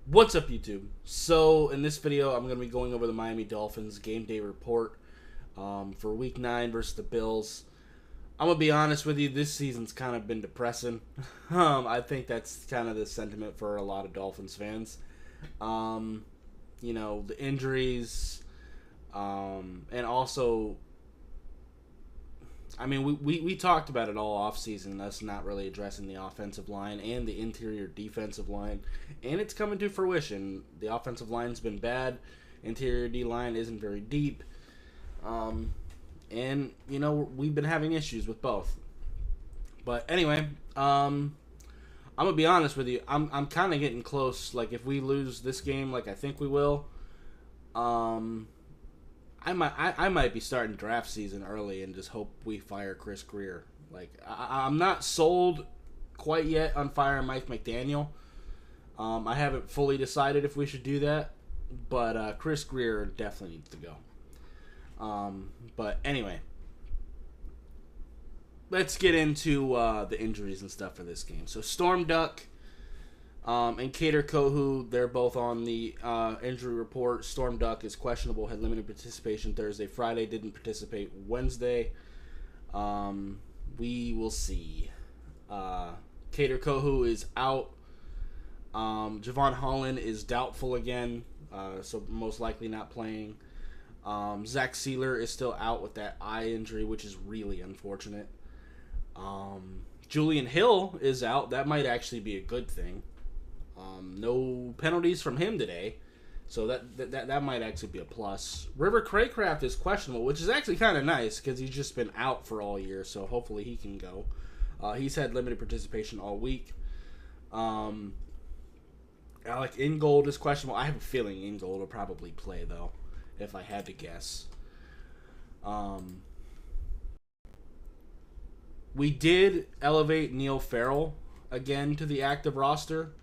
What's up, YouTube? So, in this video, I'm going to be going over the Miami Dolphins game day report for Week 9 versus the Bills. I'm going to be honest with you, this season's kind of been depressing. I think that's kind of the sentiment for a lot of Dolphins fans. The injuries, and also, we talked about it all offseason, us not really addressing the offensive line and the interior defensive line, and it's coming to fruition. The offensive line's been bad, interior D-line isn't very deep, we've been having issues with both. But anyway, I'm going to be honest with you, I'm kind of getting close. Like, if we lose this game, like I think we will, I might be starting draft season early and just hope we fire Chris Greer. Like, I'm not sold quite yet on firing Mike McDaniel. I haven't fully decided if we should do that, but Chris Greer definitely needs to go. But anyway, let's get into the injuries and stuff for this game. So Storm Duck and Kader Kohu, they're both on the injury report. Storm Duck is questionable, had limited participation Thursday, Friday, didn't participate Wednesday. We will see. Kader Kohu is out. Javon Holland is doubtful again, so most likely not playing. Zach Sealer is still out with that eye injury, which is really unfortunate. Julian Hill is out. That might actually be a good thing. No penalties from him today, so that might actually be a plus. River Craycraft is questionable, which is actually kind of nice because he's just been out for all year, so hopefully he can go. He's had limited participation all week. Alec Ingold is questionable. I have a feeling Ingold will probably play, though, if I had to guess. We did elevate Neil Farrell again to the active roster.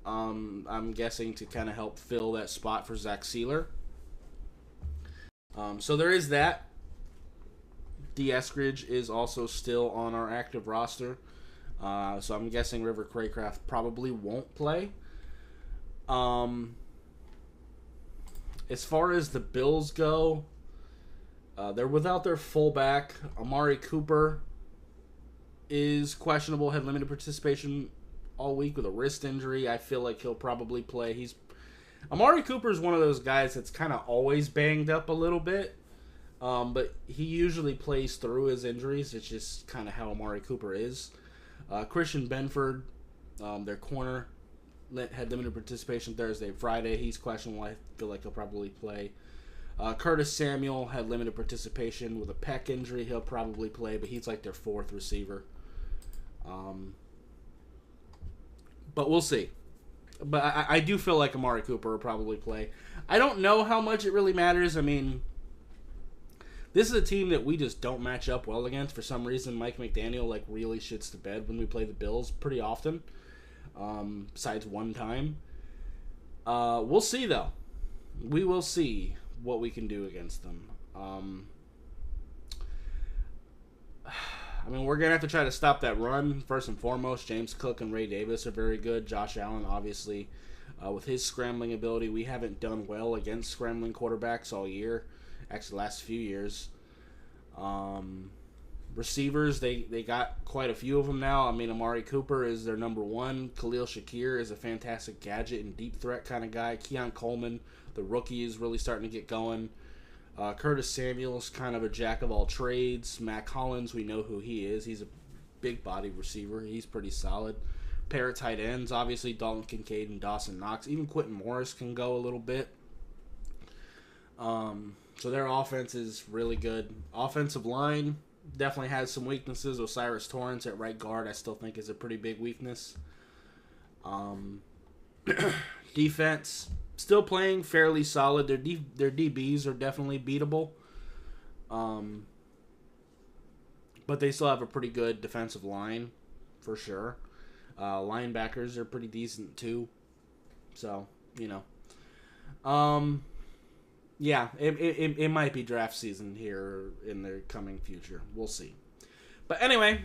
I'm guessing to kind of help fill that spot for Zach Sealer. So there is that. D. Eskridge is also still on our active roster. So I'm guessing River Craycraft probably won't play. As far as the Bills go, they're without their fullback. Amari Cooper is questionable, had limited participation all week with a wrist injury. I feel like he'll probably play. Amari Cooper is one of those guys that's kind of always banged up a little bit, but he usually plays through his injuries. It's just kind of how Amari Cooper is. Christian Benford, their corner, had limited participation Thursday, Friday. He's questionable. I feel like he'll probably play. Curtis Samuel had limited participation with a pec injury. He'll probably play, but he's like their fourth receiver. But we'll see. But I do feel like Amari Cooper will probably play. I don't know how much it really matters. I mean, this is a team that we just don't match up well against. For some reason, Mike McDaniel really shits the bed when we play the Bills pretty often. Besides one time. We'll see, though. We will see what we can do against them. We're going to have to try to stop that run, first and foremost. James Cook and Ray Davis are very good. Josh Allen, obviously, with his scrambling ability. We haven't done well against scrambling quarterbacks all year. Actually, the last few years. Receivers, they got quite a few of them now. Amari Cooper is their number one. Khalil Shakir is a fantastic gadget and deep threat kind of guy. Keon Coleman, the rookie, is really starting to get going. Curtis Samuel's kind of a jack of all trades. Mac Hollins, we know who he is. He's a big body receiver. He's pretty solid. Pair of tight ends, obviously, Dalton Kincaid and Dawson Knox. Even Quentin Morris can go a little bit. So their offense is really good. Offensive line definitely has some weaknesses. Osiris Torrance at right guard, I still think, is a pretty big weakness. Defense, still playing fairly solid. Their DBs are definitely beatable. But they still have a pretty good defensive line, for sure. Linebackers are pretty decent, too. So, yeah, it might be draft season here in the coming future. We'll see. But anyway,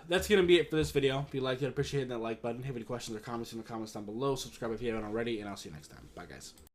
That's going to be it for this video. If you liked it, appreciate that like button. Have any questions or comments in the comments down below. Subscribe if you haven't already, and I'll see you next time. Bye, guys.